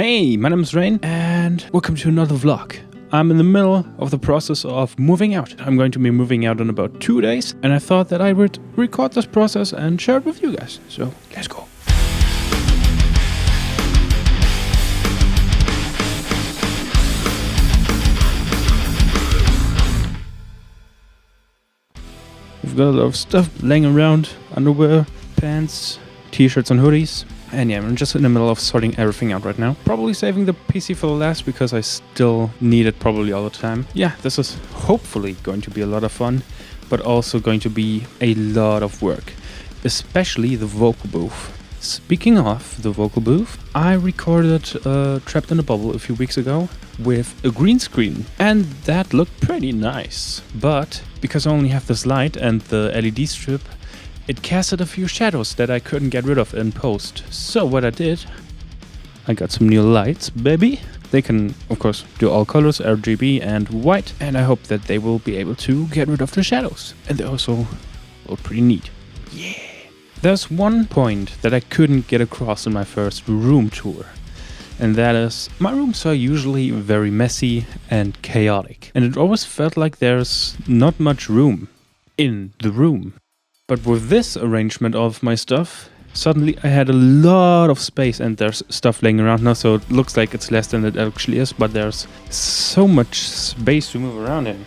Hey, my name is Rane and welcome to another vlog. I'm in the middle of the process of moving out. I'm going to be moving out in about 2 days and I thought that I would record this process and share it with you guys. So let's go. We've got a lot of stuff laying around, underwear, pants, t-shirts and hoodies. And yeah, I'm just in the middle of sorting everything out right now. Probably saving the PC for the last because I still need it probably all the time. Yeah, this is hopefully going to be a lot of fun, but also going to be a lot of work, especially the vocal booth. Speaking of the vocal booth, I recorded Trapped in a Bubble a few weeks ago with a green screen and that looked pretty nice. But because I only have this light and the LED strip, it casted a few shadows that I couldn't get rid of in post. So what I did, I got some new lights, baby. They can, of course, do all colors, RGB and white. And I hope that they will be able to get rid of the shadows. And they also look pretty neat. Yeah. There's one point that I couldn't get across in my first room tour. And that is, my rooms are usually very messy and chaotic. And it always felt like there's not much room in the room. But with this arrangement of my stuff, suddenly I had a lot of space and there's stuff laying around now, so it looks like it's less than it actually is, but there's so much space to move around in.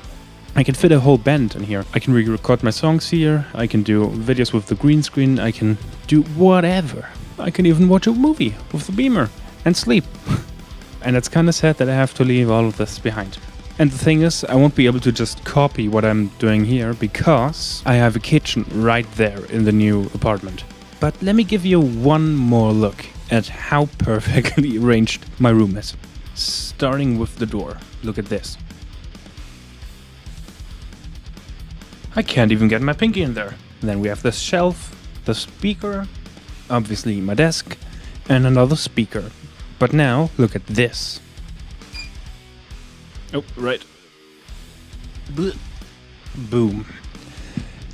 I can fit a whole band in here. I can re-record my songs here, I can do videos with the green screen, I can do whatever. I can even watch a movie with the beamer and sleep. And it's kind of sad that I have to leave all of this behind. And the thing is, I won't be able to just copy what I'm doing here because I have a kitchen right there in the new apartment. But let me give you one more look at how perfectly arranged my room is. Starting with the door. Look at this. I can't even get my pinky in there. And then we have this shelf, the speaker, obviously my desk, and another speaker. But now, look at this. Oh, right. Boom.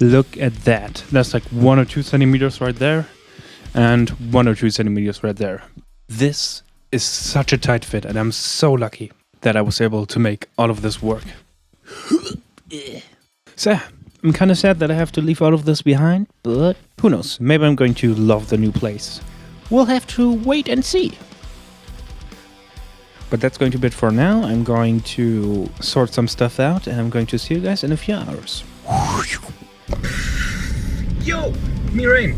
Look at that. That's like 1 or 2 centimeters right there. And 1 or 2 centimeters right there. This is such a tight fit and I'm so lucky that I was able to make all of this work. So, I'm kind of sad that I have to leave all of this behind, but who knows, maybe I'm going to love the new place. We'll have to wait and see. But that's going to be it for now. I'm going to sort some stuff out and I'm going to see you guys in a few hours. Yo, me Rane.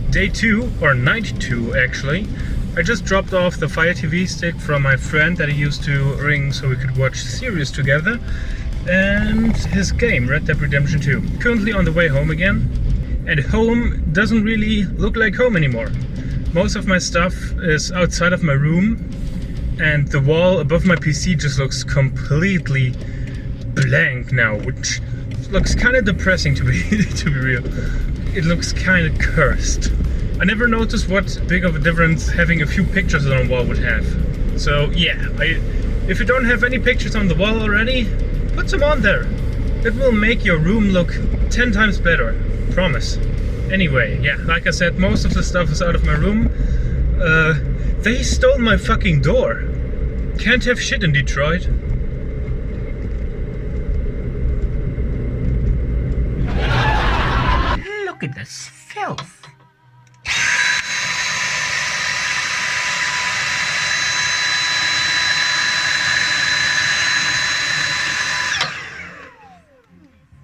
Day 2, or night 2 actually. I just dropped off the Fire TV stick from my friend that he used to ring so we could watch series together. And his game, Red Dead Redemption 2. Currently on the way home again. And home doesn't really look like home anymore. Most of my stuff is outside of my room. And the wall above my PC just looks completely blank now, which looks kind of depressing to be real. It looks kind of cursed. I never noticed what big of a difference having a few pictures on a wall would have. So yeah, if you don't have any pictures on the wall already, put some on there. It will make your room look 10 times better, promise. Anyway, yeah, like I said, most of the stuff is out of my room. They stole my fucking door. Can't have shit in Detroit. Look at this filth.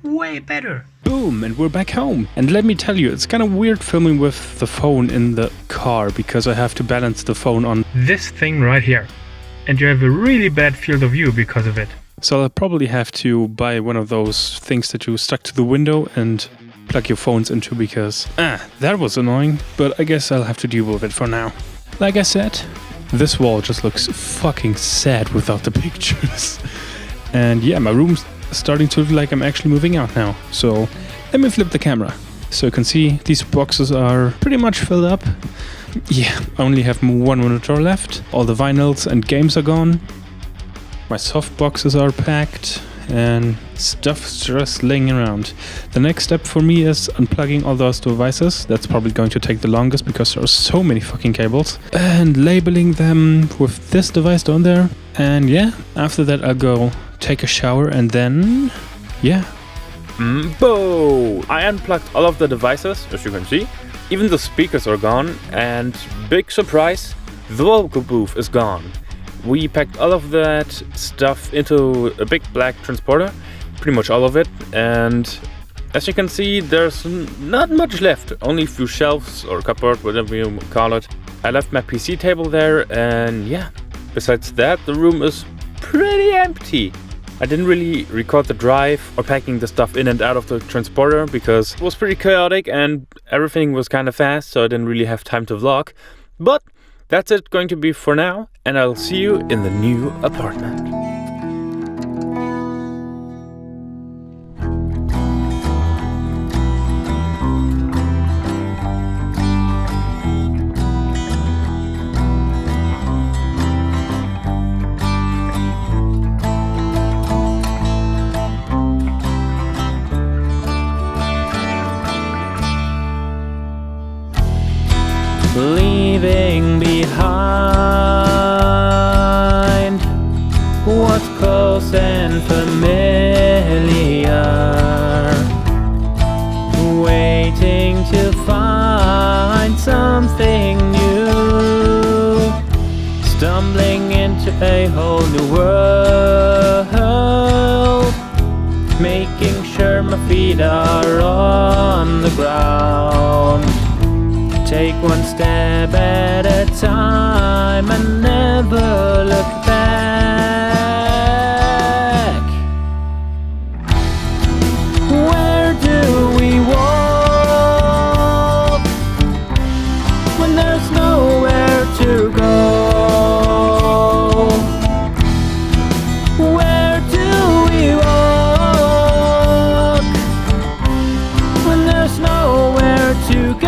Way better. Boom, and we're back home. And let me tell you, it's kind of weird filming with the phone in the car because I have to balance the phone on this thing right here. And you have a really bad field of view because of it. So I'll probably have to buy one of those things that you stuck to the window and plug your phones into because, that was annoying. But I guess I'll have to deal with it for now. Like I said, this wall just looks fucking sad without the pictures. And yeah, my room's starting to look like I'm actually moving out now. So let me flip the camera. So you can see these boxes are pretty much filled up. Yeah, I only have one monitor left. All the vinyls and games are gone. My soft boxes are packed. and stuff's just laying around. The next step for me is unplugging all those devices. That's probably going to take the longest because there are so many fucking cables. And labeling them with this device down there. And yeah, after that I'll go take a shower and then, yeah. Boom! I unplugged all of the devices, as you can see. Even the speakers are gone, and big surprise, the vocal booth is gone. We packed all of that stuff into a big black transporter, pretty much all of it, and as you can see, there's not much left, only a few shelves or cupboard, whatever you call it. I left my PC table there, and yeah, besides that, the room is pretty empty. I didn't really record the drive or packing the stuff in and out of the transporter because it was pretty chaotic and everything was kind of fast, so I didn't really have time to vlog. But that's it going to be for now, and I'll see you in the new apartment. Leaving behind what's close and familiar, waiting to find something new, stumbling into a whole new world, making sure my feet are on the ground. Take one step at a time and never look back. Where do we walk when there's nowhere to go? Where do we walk when there's nowhere to go?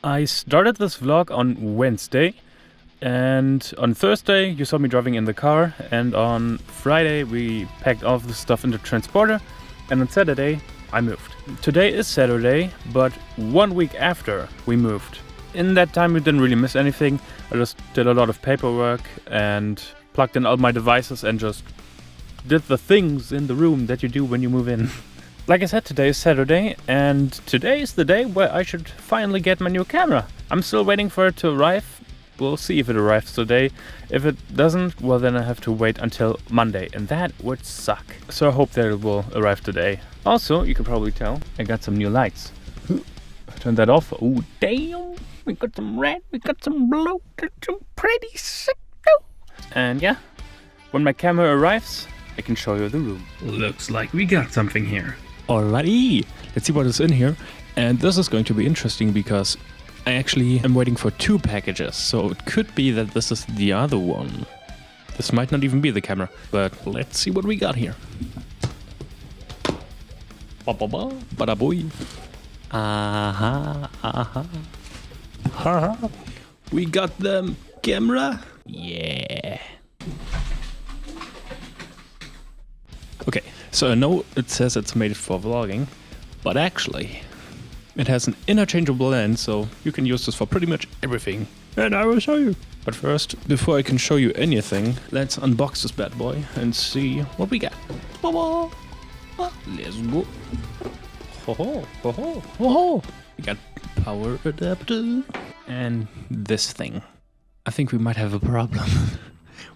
I started this vlog on Wednesday, and on Thursday you saw me driving in the car, and on Friday we packed all of the stuff in the transporter, and on Saturday I moved. Today is Saturday, but 1 week after we moved. In that time we didn't really miss anything. I just did a lot of paperwork and plugged in all my devices and just did the things in the room that you do when you move in. Like I said, today is Saturday, and today is the day where I should finally get my new camera. I'm still waiting for it to arrive. We'll see if it arrives today. If it doesn't, well then I have to wait until Monday, and that would suck. So I hope that it will arrive today. Also, you can probably tell, I got some new lights. Turn that off. Oh damn! We got some red, we got some blue, that's some pretty sick though. And yeah, when my camera arrives, I can show you the room. Looks like we got something here. Alrighty, let's see what is in here. And this is going to be interesting because I actually am waiting for 2 packages. So it could be that this is the other one. This might not even be the camera, but let's see what we got here. Bada boy. Aha, aha. Haha. We got them. Camera. Yeah. Okay, so I know it says it's made for vlogging, but actually it has an interchangeable lens, so you can use this for pretty much everything. And I will show you. But first, before I can show you anything, let's unbox this bad boy and see what we got. Let's go. We got power adapter. And this thing. I think we might have a problem.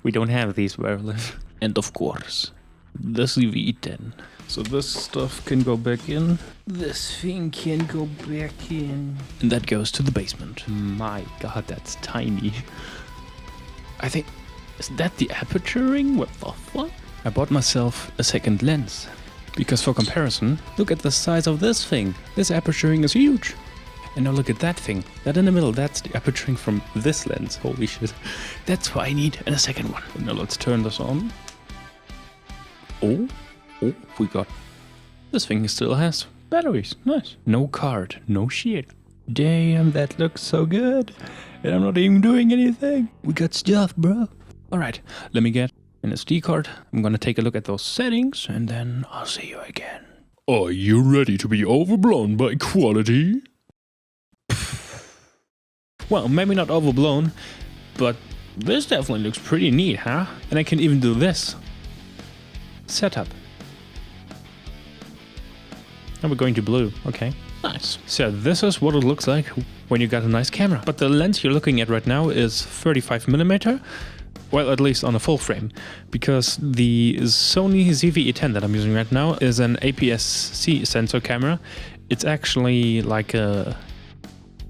We don't have these wireless. And of course, the CV10. So this stuff can go back in. This thing can go back in. And that goes to the basement. My god, that's tiny. I think... Is that the aperture ring? What the fuck? I bought myself a second lens. Because for comparison, look at the size of this thing. This aperture ring is huge. And now look at that thing. That in the middle, that's the aperture ring from this lens. Holy shit. That's what I need in a second one. Now let's turn this on. Oh, we got... This thing still has batteries. Nice. No card, no shit. Damn, that looks so good. And I'm not even doing anything. We got stuff, bro. Alright, let me get an SD card. I'm gonna take a look at those settings and then I'll see you again. Are you ready to be overblown by quality? Well, maybe not overblown, but this definitely looks pretty neat, huh? And I can even do this. Setup. And we're going to blue, okay. Nice. So this is what it looks like when you got a nice camera. But the lens you're looking at right now is 35mm. Well, at least on a full frame, because the Sony ZV-E10 that I'm using right now is an APS-C sensor camera. It's actually like a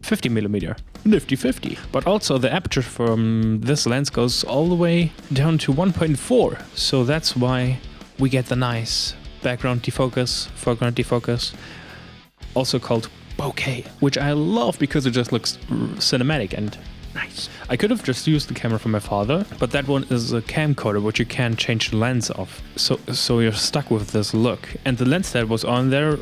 50mm, nifty-50. But also the aperture from this lens goes all the way down to 1.4, so that's why we get the nice background defocus, foreground defocus, also called bokeh, which I love because it just looks cinematic and nice. I could have just used the camera from my father, but that one is a camcorder which you can't change the lens of. So you're stuck with this look. And the lens that was on there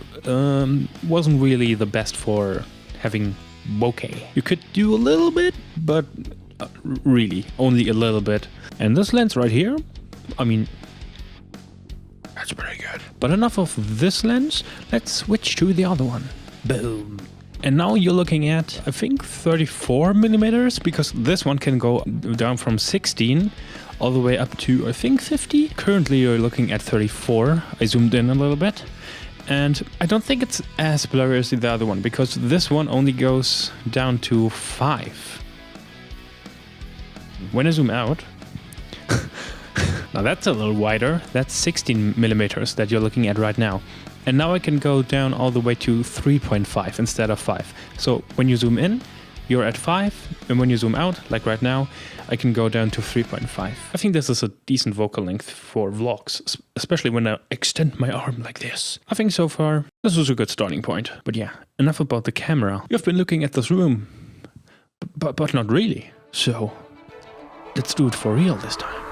wasn't really the best for having bokeh. You could do a little bit, but really only a little bit. And this lens right here, I mean, that's pretty good. But enough of this lens, let's switch to the other one. Boom. And now you're looking at, I think, 34mm, because this one can go down from 16 all the way up to, I think, 50. Currently you're looking at 34. I zoomed in a little bit. And I don't think it's as blurry as the other one, because this one only goes down to 5. When I zoom out, now that's a little wider. That's 16mm that you're looking at right now. And now I can go down all the way to 3.5 instead of 5. So when you zoom in, you're at 5. And when you zoom out, like right now, I can go down to 3.5. I think this is a decent vocal length for vlogs, especially when I extend my arm like this. I think so far, this was a good starting point. But yeah, enough about the camera. You've been looking at this room, but not really. So let's do it for real this time.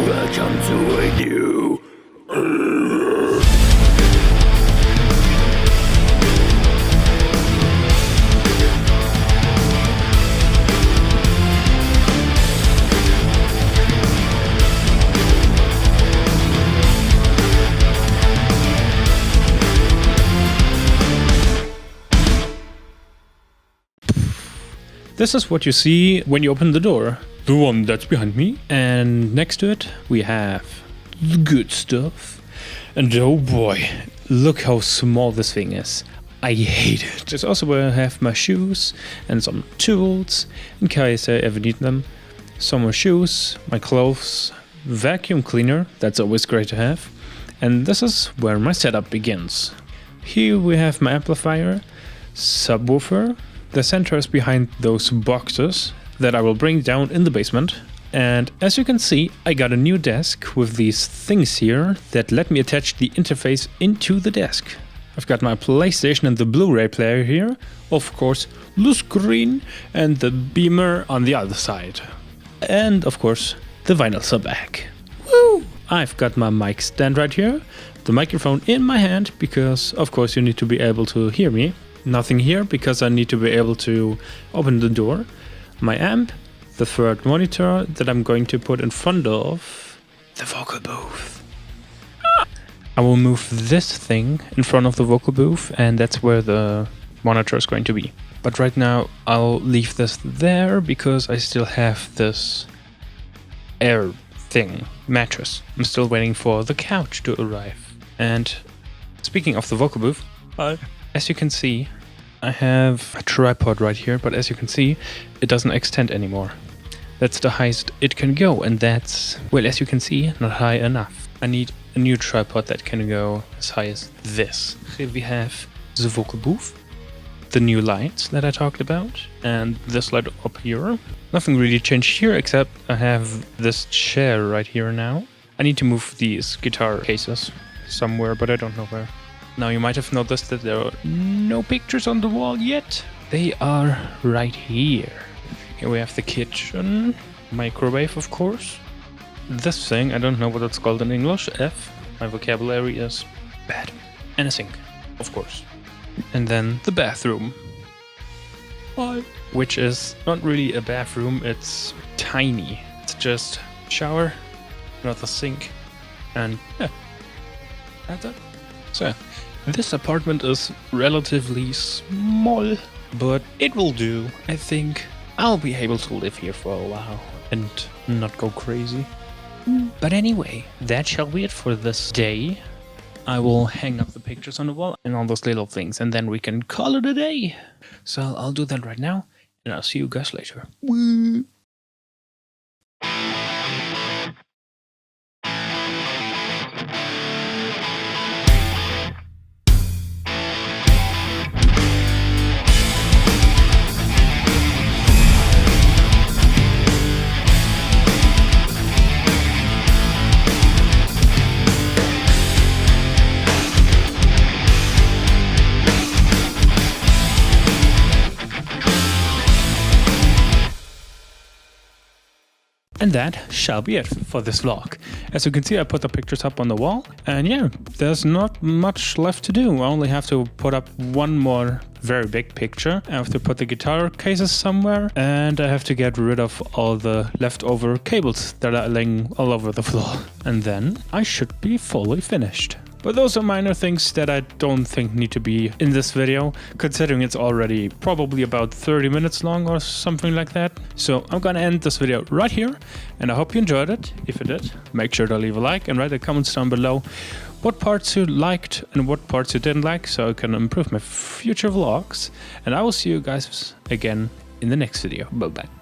Welcome to a new... This is what you see when you open the door. The one that's behind me. And next to it, we have the good stuff. And oh boy, look how small this thing is. I hate it. There's also where I have my shoes and some tools in case I ever need them. Some more shoes, my clothes, vacuum cleaner, that's always great to have. And this is where my setup begins. Here we have my amplifier, subwoofer. The center is behind those boxes that I will bring down in the basement. And as you can see, I got a new desk with these things here that let me attach the interface into the desk. I've got my PlayStation and the Blu-ray player here, of course the screen and the beamer on the other side. And of course the vinyl sub-back. Woo! I've got my mic stand right here, the microphone in my hand because of course you need to be able to hear me. Nothing here because I need to be able to open the door. My amp, the third monitor that I'm going to put in front of the vocal booth. I will move this thing in front of the vocal booth, and that's where the monitor is going to be. But right now I'll leave this there because I still have this air thing, mattress. I'm still waiting for the couch to arrive. And speaking of the vocal booth, as you can see, I have a tripod right here, but as you can see, it doesn't extend anymore. That's the highest it can go, and that's, well, as you can see, not high enough. I need a new tripod that can go as high as this. Here we have the vocal booth, the new lights that I talked about, and this light up here. Nothing really changed here, except I have this chair right here now. I need to move these guitar cases somewhere, but I don't know where. Now you might have noticed that there are no pictures on the wall yet. They are right here. Here we have the kitchen, microwave of course. This thing, I don't know what it's called in English, F. My vocabulary is bad. And a sink, of course. And then the bathroom. Which is not really a bathroom, it's tiny. It's just shower, another sink, and yeah, that's it. So, this apartment is relatively small, but it will do. I think I'll be able to live here for a while and not go crazy. But anyway, that shall be it for this day. I will hang up the pictures on the wall and all those little things, and then we can call it a day. So I'll do that right now, and I'll see you guys later. Woo! And that shall be it for this vlog. As you can see, I put the pictures up on the wall, and yeah, there's not much left to do. I only have to put up one more very big picture. I have to put the guitar cases somewhere, and I have to get rid of all the leftover cables that are laying all over the floor. And then I should be fully finished. But those are minor things that I don't think need to be in this video, considering it's already probably about 30 minutes long or something like that. So I'm gonna end this video right here, and I hope you enjoyed it. If you did, make sure to leave a like and write the comments down below what parts you liked and what parts you didn't like, so I can improve my future vlogs. And I will see you guys again in the next video. Bye bye.